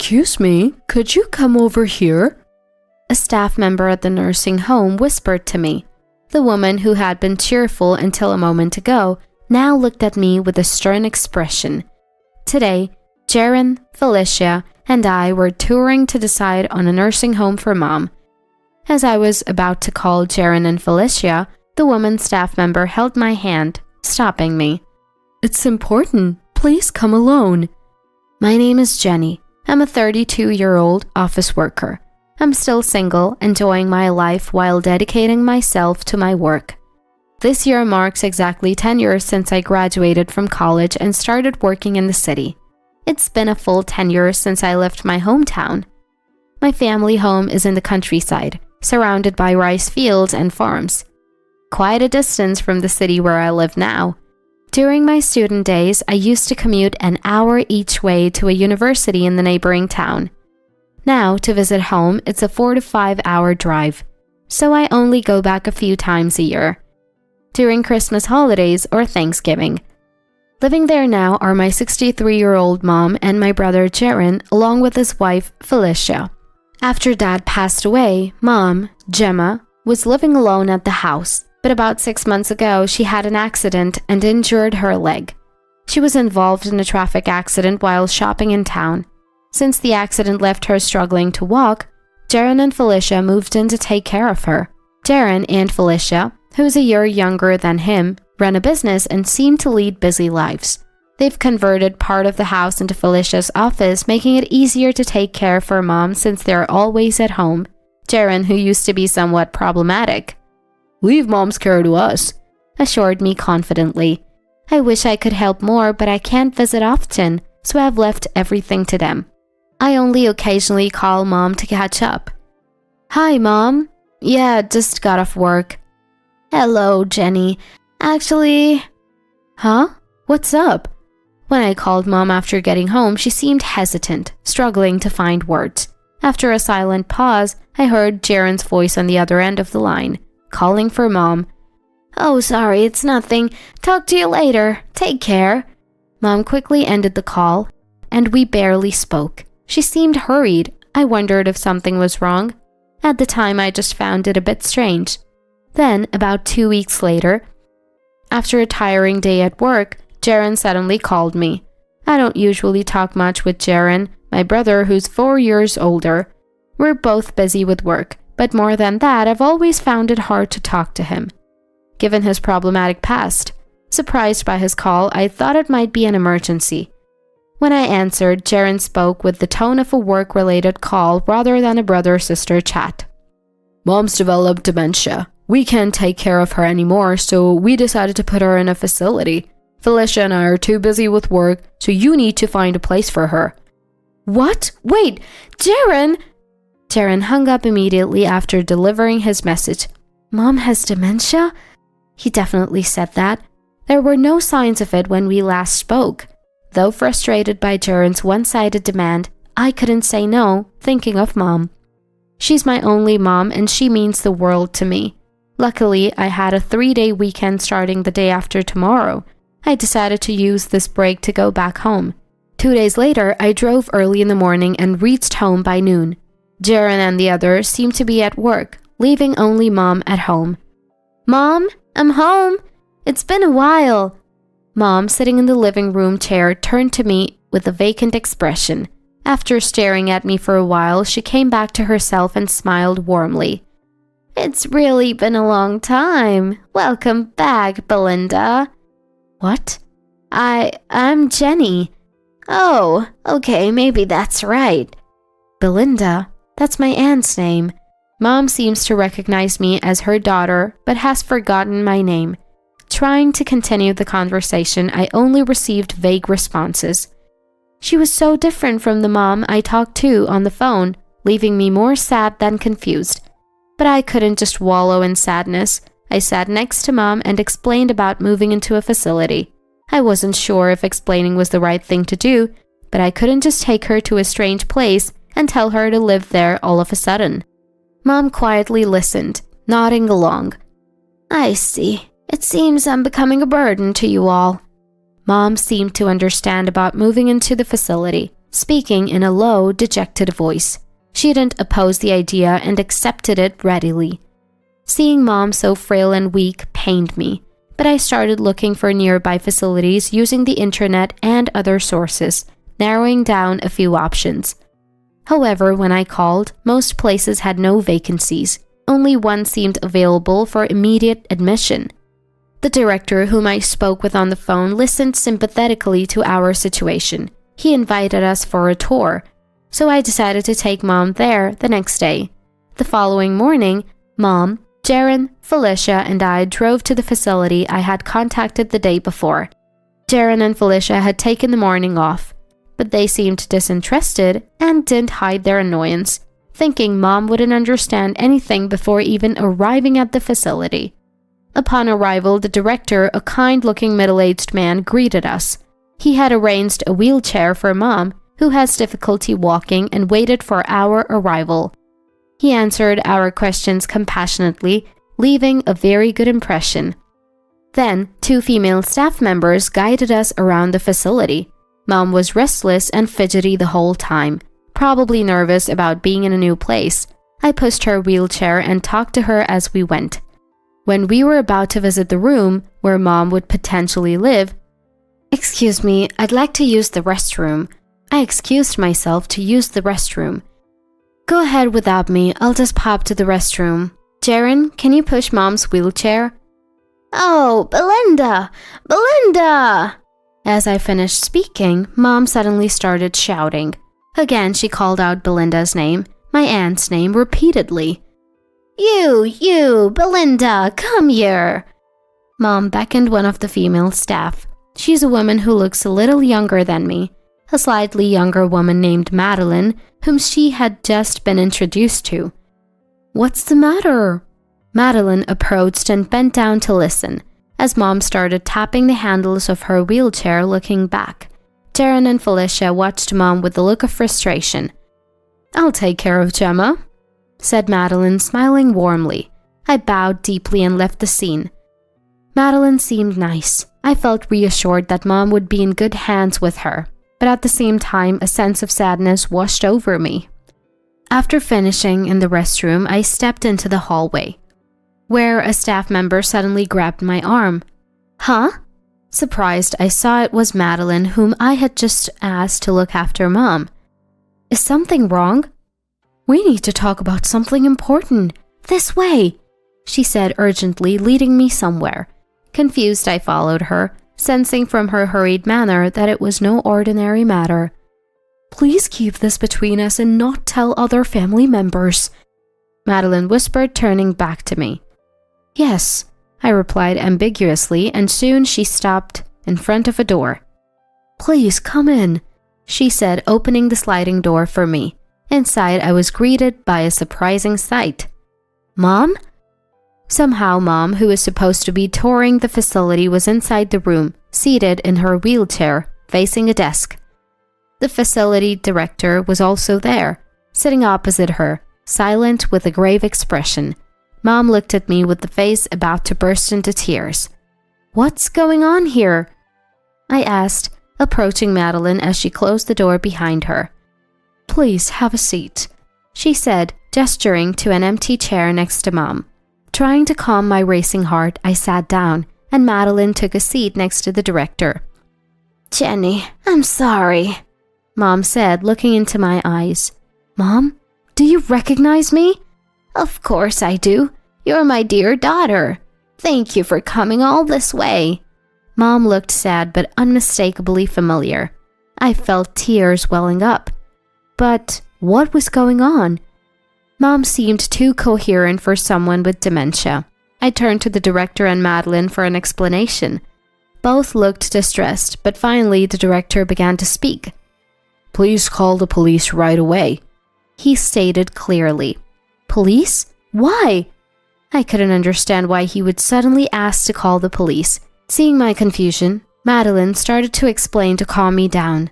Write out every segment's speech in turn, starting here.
Excuse me, could you come over here? A staff member at the nursing home whispered to me. The woman who had been cheerful until a moment ago now looked at me with a stern expression. Today, Jaren, Felicia, and I were touring to decide on a nursing home for Mom. As I was about to call Jaren and Felicia, the woman staff member held my hand, stopping me. It's important. Please come alone. My name is Jenny. I'm a 32-year-old office worker. I'm still single, enjoying my life while dedicating myself to my work. This year marks exactly 10 years since I graduated from college and started working in the city. It's been a full 10 years since I left my hometown. My family home is in the countryside, surrounded by rice fields and farms. Quite a distance from the city where I live now. During my student days, I used to commute an hour each way to a university in the neighboring town. Now, to visit home, it's a 4 to 5 hour drive, so I only go back a few times a year. During Christmas holidays or Thanksgiving. Living there now are my 63-year-old mom and my brother Jaren, along with his wife Felicia. After Dad passed away, Mom, Gemma, was living alone at the house, but about 6 months ago she had an accident and injured her leg. She was involved in a traffic accident while shopping in town. Since the accident left her struggling to walk, Jaren and Felicia moved in to take care of her. Jaren and Felicia, who's a year younger than him, run a business and seem to lead busy lives. They've converted part of the house into Felicia's office, making it easier to take care of her mom since they're always at home. Jaren, who used to be somewhat problematic, "Leave Mom's care to us," assured me confidently. I wish I could help more, but I can't visit often, so I've left everything to them. I only occasionally call Mom to catch up. "Hi, Mom. Yeah, just got off work." "Hello, Jenny. Actually..." "Huh? What's up?" When I called Mom after getting home, she seemed hesitant, struggling to find words. After a silent pause, I heard Jaren's voice on the other end of the line, calling for Mom. "Oh, sorry, it's nothing. Talk to you later. Take care." Mom quickly ended the call, and we barely spoke. She seemed hurried. I wondered if something was wrong. At the time, I just found it a bit strange. Then, about 2 weeks later, after a tiring day at work, Jaren suddenly called me. I don't usually talk much with Jaren, my brother who's 4 years older. We're both busy with work, but more than that, I've always found it hard to talk to him, given his problematic past. Surprised by his call, I thought it might be an emergency. When I answered, Jaren spoke with the tone of a work-related call rather than a brother-sister chat. "Mom's developed dementia. We can't take care of her anymore, so we decided to put her in a facility. Felicia and I are too busy with work, so you need to find a place for her." "What? Wait, Jaren!" Jaren hung up immediately after delivering his message. "Mom has dementia?" He definitely said that. There were no signs of it when we last spoke. Though frustrated by Jaren's one-sided demand, I couldn't say no, thinking of Mom. She's my only mom and she means the world to me. Luckily, I had a 3-day weekend starting the day after tomorrow. I decided to use this break to go back home. 2 days later, I drove early in the morning and reached home by noon. Jaren and the others seemed to be at work, leaving only Mom at home. "Mom, I'm home. It's been a while." Mom, sitting in the living room chair, turned to me with a vacant expression. After staring at me for a while, she came back to herself and smiled warmly. "It's really been a long time. Welcome back, Belinda." "What?" I'm Jenny." "Oh, okay, maybe that's right." "Belinda? That's my aunt's name." Mom seems to recognize me as her daughter, but has forgotten my name. Trying to continue the conversation, I only received vague responses. She was so different from the mom I talked to on the phone, leaving me more sad than confused. But I couldn't just wallow in sadness. I sat next to Mom and explained about moving into a facility. I wasn't sure if explaining was the right thing to do, but I couldn't just take her to a strange place and tell her to live there all of a sudden. Mom quietly listened, nodding along. "I see. It seems I'm becoming a burden to you all." Mom seemed to understand about moving into the facility. speaking in a low, dejected voice. She didn't oppose the idea and accepted it readily. Seeing Mom so frail and weak pained me, but I started looking for nearby facilities using the internet and other sources, narrowing down a few options. However, when I called, most places had no vacancies. Only one seemed available for immediate admission. The director whom I spoke with on the phone listened sympathetically to our situation. He invited us for a tour, so I decided to take Mom there the next day. The following morning, Mom, Jaren, Felicia, and I drove to the facility I had contacted the day before. Jaren and Felicia had taken the morning off, but they seemed disinterested and didn't hide their annoyance, thinking Mom wouldn't understand anything before even arriving at the facility. Upon arrival, the director, a kind-looking middle-aged man, greeted us. He had arranged a wheelchair for Mom, who has difficulty walking, and waited for our arrival. He answered our questions compassionately, leaving a very good impression. Then, 2 female staff members guided us around the facility. Mom was restless and fidgety the whole time, probably nervous about being in a new place. I pushed her wheelchair and talked to her as we went. When we were about to visit the room where Mom would potentially live, "Excuse me, I'd like to use the restroom." I excused myself to use the restroom. "Go ahead without me, I'll just pop to the restroom. Jaren, can you push Mom's wheelchair?" "Oh, Belinda! Belinda!" As I finished speaking, Mom suddenly started shouting. Again, she called out Belinda's name, my aunt's name, repeatedly. You, Belinda, come here." Mom beckoned one of the female staff. She's a woman who looks a little younger than me, a slightly younger woman named Madeline, whom she had just been introduced to. "What's the matter?" Madeline approached and bent down to listen, as Mom started tapping the handles of her wheelchair, looking back. Jaren and Felicia watched Mom with a look of frustration. "I'll take care of Gemma," said Madeline, smiling warmly. I bowed deeply and left the scene. Madeline seemed nice. I felt reassured that Mom would be in good hands with her, but at the same time, a sense of sadness washed over me. After finishing in the restroom, I stepped into the hallway, where a staff member suddenly grabbed my arm. "Huh?" Surprised, I saw it was Madeline, whom I had just asked to look after Mom. "Is something wrong?" "We need to talk about something important. This way," she said urgently, leading me somewhere. Confused, I followed her, sensing from her hurried manner that it was no ordinary matter. "Please keep this between us and not tell other family members," Madeline whispered, turning back to me. "Yes," I replied ambiguously, and soon she stopped in front of a door. "Please come in," she said, opening the sliding door for me. Inside, I was greeted by a surprising sight. "Mom?" Somehow, Mom, who was supposed to be touring the facility, was inside the room, seated in her wheelchair, facing a desk. The facility director was also there, sitting opposite her, silent with a grave expression. Mom looked at me with the face about to burst into tears. "What's going on here?" I asked, approaching Madeline as she closed the door behind her. "Please have a seat," she said, gesturing to an empty chair next to Mom. Trying to calm my racing heart, I sat down, and Madeline took a seat next to the director. "Jenny, I'm sorry," Mom said, looking into my eyes. "Mom, do you recognize me?" "Of course I do. You're my dear daughter. Thank you for coming all this way." Mom looked sad but unmistakably familiar. I felt tears welling up. But what was going on? Mom seemed too coherent for someone with dementia. I turned to the director and Madeline for an explanation. Both looked distressed, but finally the director began to speak. "Please call the police right away," he stated clearly. "Police? Why?" I couldn't understand why he would suddenly ask to call the police. Seeing my confusion, Madeline started to explain to calm me down.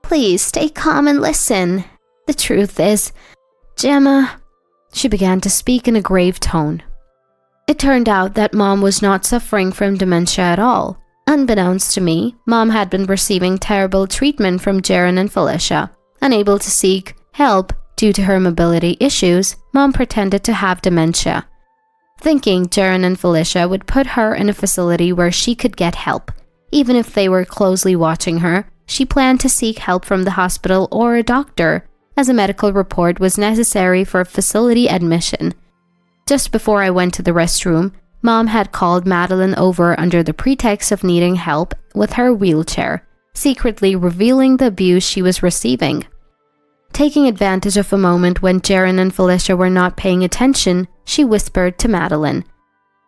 "Please stay calm and listen. The truth is, Gemma," she began to speak in a grave tone. It turned out that Mom was not suffering from dementia at all. Unbeknownst to me, Mom had been receiving terrible treatment from Jaren and Felicia. Unable to seek help due to her mobility issues, Mom pretended to have dementia. Thinking Jaren and Felicia would put her in a facility where she could get help. Even if they were closely watching her, she planned to seek help from the hospital or a doctor, as a medical report was necessary for facility admission. Just before I went to the restroom, Mom had called Madeline over under the pretext of needing help with her wheelchair, secretly revealing the abuse she was receiving. Taking advantage of a moment when Jaren and Felicia were not paying attention, she whispered to Madeline.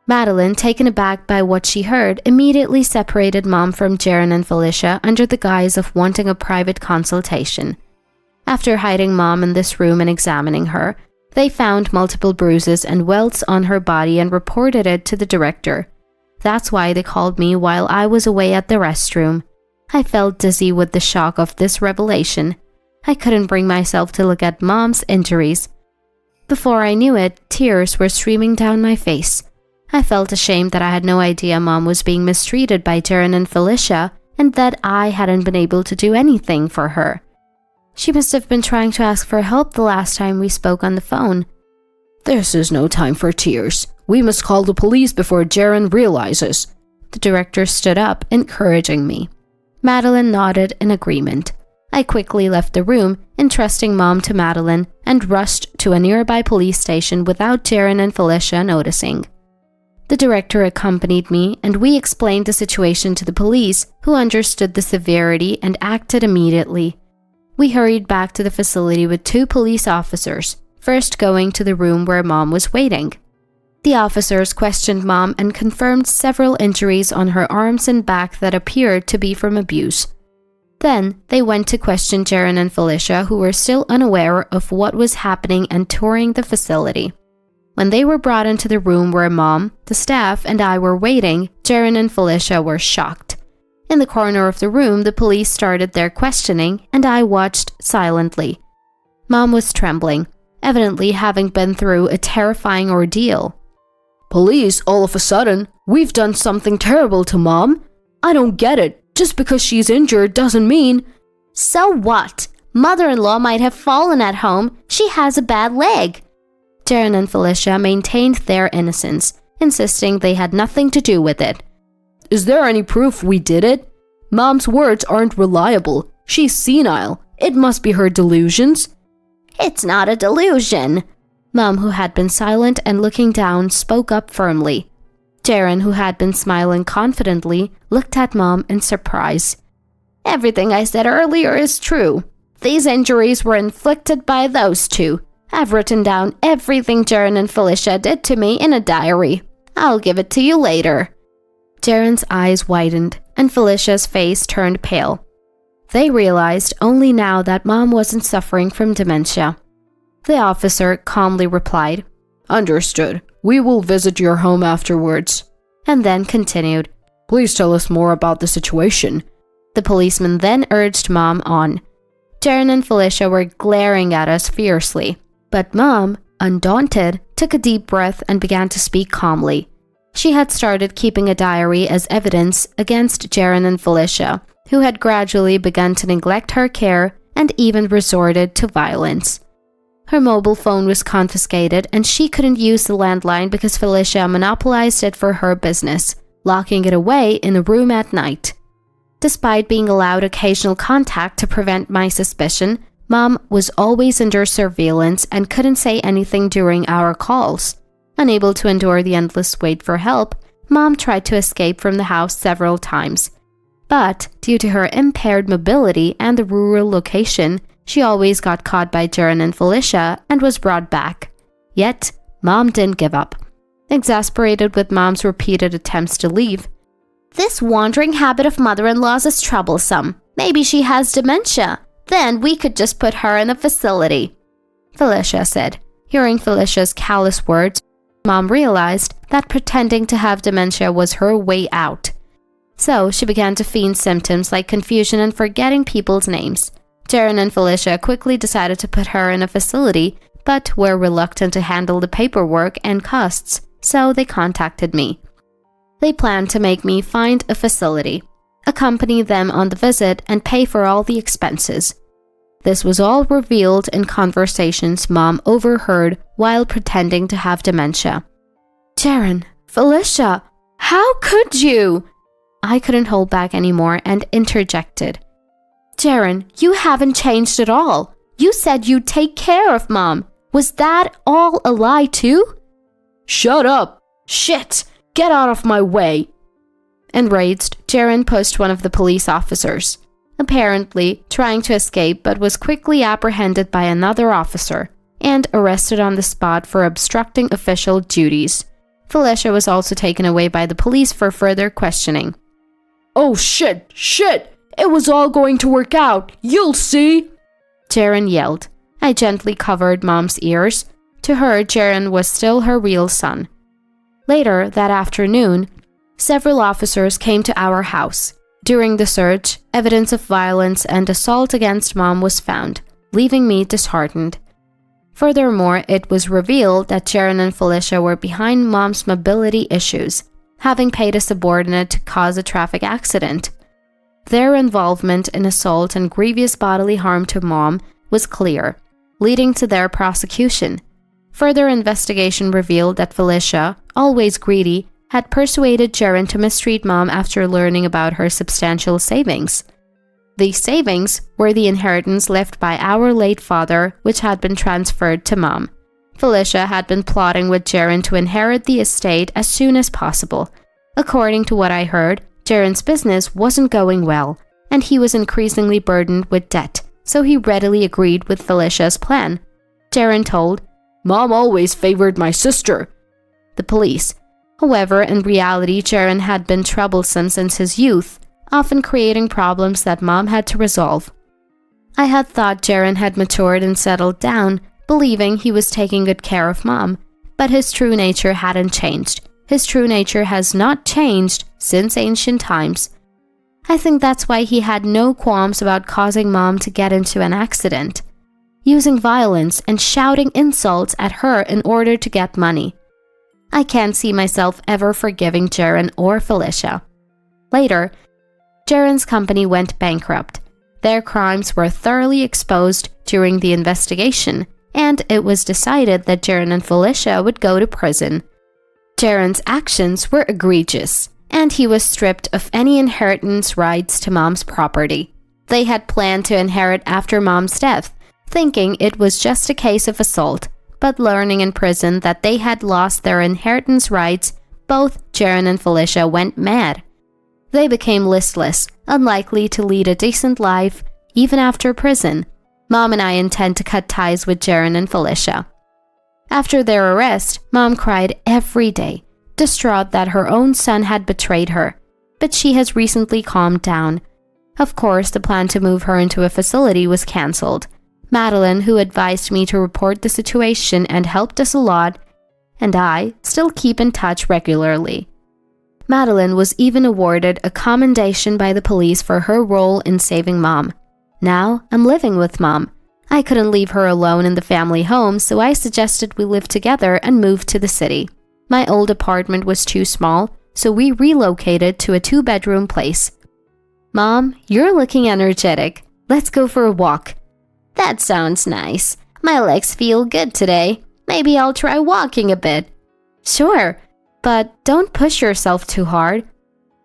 Madeline, taken aback by what she heard, immediately separated Mom from Jaren and Felicia under the guise of wanting a private consultation. After hiding Mom in this room and examining her, they found multiple bruises and welts on her body and reported it to the director. That's why they called me while I was away at the restroom. I felt dizzy with the shock of this revelation. I couldn't bring myself to look at Mom's injuries. Before I knew it, tears were streaming down my face. I felt ashamed that I had no idea Mom was being mistreated by Jaren and Felicia, and that I hadn't been able to do anything for her. She must have been trying to ask for help the last time we spoke on the phone. This is no time for tears. We must call the police before Jaren realizes. The director stood up, encouraging me. Madeline nodded in agreement. I quickly left the room, entrusting Mom to Madeline, and rushed to a nearby police station without Jaren and Felicia noticing. The director accompanied me, and we explained the situation to the police, who understood the severity and acted immediately. We hurried back to the facility with 2 police officers, first going to the room where Mom was waiting. The officers questioned Mom and confirmed several injuries on her arms and back that appeared to be from abuse. Then, they went to question Jaren and Felicia, who were still unaware of what was happening and touring the facility. When they were brought into the room where Mom, the staff, and I were waiting, Jaren and Felicia were shocked. In the corner of the room, the police started their questioning, and I watched silently. Mom was trembling, evidently having been through a terrifying ordeal. Police, all of a sudden, we've done something terrible to Mom. I don't get it. Just because she's injured doesn't mean... So what? Mother-in-law might have fallen at home. She has a bad leg. Jaren and Felicia maintained their innocence, insisting they had nothing to do with it. Is there any proof we did it? Mom's words aren't reliable. She's senile. It must be her delusions. It's not a delusion. Mom, who had been silent and looking down, spoke up firmly. Jaren, who had been smiling confidently, looked at Mom in surprise. Everything I said earlier is true. These injuries were inflicted by those 2. I've written down everything Jaren and Felicia did to me in a diary. I'll give it to you later. Jaren's eyes widened, and Felicia's face turned pale. They realized only now that Mom wasn't suffering from dementia. The officer calmly replied, Understood. We will visit your home afterwards. And then continued, Please tell us more about the situation. The policeman then urged Mom on. Jaren and Felicia were glaring at us fiercely, but Mom, undaunted, took a deep breath and began to speak calmly. She had started keeping a diary as evidence against Jaren and Felicia, who had gradually begun to neglect her care and even resorted to violence. Her mobile phone was confiscated, and she couldn't use the landline because Felicia monopolized it for her business, locking it away in a room at night. Despite being allowed occasional contact to prevent my suspicion, Mom was always under surveillance and couldn't say anything during our calls. Unable to endure the endless wait for help, Mom tried to escape from the house several times. But, due to her impaired mobility and the rural location, she always got caught by Jaren and Felicia and was brought back. Yet, Mom didn't give up. Exasperated with Mom's repeated attempts to leave, "This wandering habit of mother-in-law's is troublesome. Maybe she has dementia. Then we could just put her in a facility," Felicia said. Hearing Felicia's callous words, Mom realized that pretending to have dementia was her way out. So she began to feign symptoms like confusion and forgetting people's names. Jaren and Felicia quickly decided to put her in a facility, but were reluctant to handle the paperwork and costs, so they contacted me. They planned to make me find a facility, accompany them on the visit, and pay for all the expenses. This was all revealed in conversations Mom overheard while pretending to have dementia. Jaren, Felicia, how could you? I couldn't hold back anymore and interjected. Jaren, you haven't changed at all. You said you'd take care of Mom. Was that all a lie too? Shut up! Shit! Get out of my way! Enraged, Jaren pushed one of the police officers, apparently trying to escape, but was quickly apprehended by another officer and arrested on the spot for obstructing official duties. Felicia was also taken away by the police for further questioning. Oh shit! Shit! It was all going to work out! You'll see! Jaren yelled. I gently covered Mom's ears. To her, Jaren was still her real son. Later that afternoon, several officers came to our house. During the search, evidence of violence and assault against Mom was found, leaving me disheartened. Furthermore, it was revealed that Jaren and Felicia were behind Mom's mobility issues, having paid a subordinate to cause a traffic accident. Their involvement in assault and grievous bodily harm to Mom was clear, leading to their prosecution. Further investigation revealed that Felicia, always greedy, had persuaded Jaren to mistreat Mom after learning about her substantial savings. These savings were the inheritance left by our late father, which had been transferred to Mom. Felicia had been plotting with Jaren to inherit the estate as soon as possible. According to what I heard, Jaren's business wasn't going well, and he was increasingly burdened with debt, so he readily agreed with Felicia's plan. Jaren told, Mom always favored my sister. The police. However, in reality, Jaren had been troublesome since his youth, often creating problems that Mom had to resolve. I had thought Jaren had matured and settled down, believing he was taking good care of Mom, but his true nature hadn't changed. His true nature has not changed since ancient times. I think that's why he had no qualms about causing Mom to get into an accident, using violence and shouting insults at her in order to get money. I can't see myself ever forgiving Jaren or Felicia. Later, Jaren's company went bankrupt. Their crimes were thoroughly exposed during the investigation, and it was decided that Jaren and Felicia would go to prison. Jaren's actions were egregious, and he was stripped of any inheritance rights to Mom's property. They had planned to inherit after Mom's death, thinking it was just a case of assault, but learning in prison that they had lost their inheritance rights, both Jaren and Felicia went mad. They became listless, unlikely to lead a decent life, even after prison. Mom and I intend to cut ties with Jaren and Felicia. After their arrest, Mom cried every day, distraught that her own son had betrayed her, but she has recently calmed down. Of course, the plan to move her into a facility was cancelled. Madeline, who advised me to report the situation and helped us a lot, and I still keep in touch regularly. Madeline was even awarded a commendation by the police for her role in saving Mom. Now, I'm living with Mom. I couldn't leave her alone in the family home, so I suggested we live together and move to the city. My old apartment was too small, so we relocated to a 2-bedroom place. Mom, you're looking energetic. Let's go for a walk. That sounds nice. My legs feel good today. Maybe I'll try walking a bit. Sure, but don't push yourself too hard.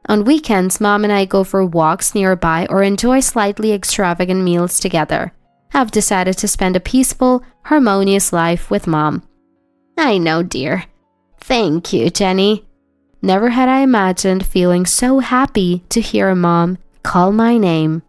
On weekends, Mom and I go for walks nearby or enjoy slightly extravagant meals together. I've decided to spend a peaceful, harmonious life with Mom. I know, dear. Thank you, Jenny. Never had I imagined feeling so happy to hear Mom call my name.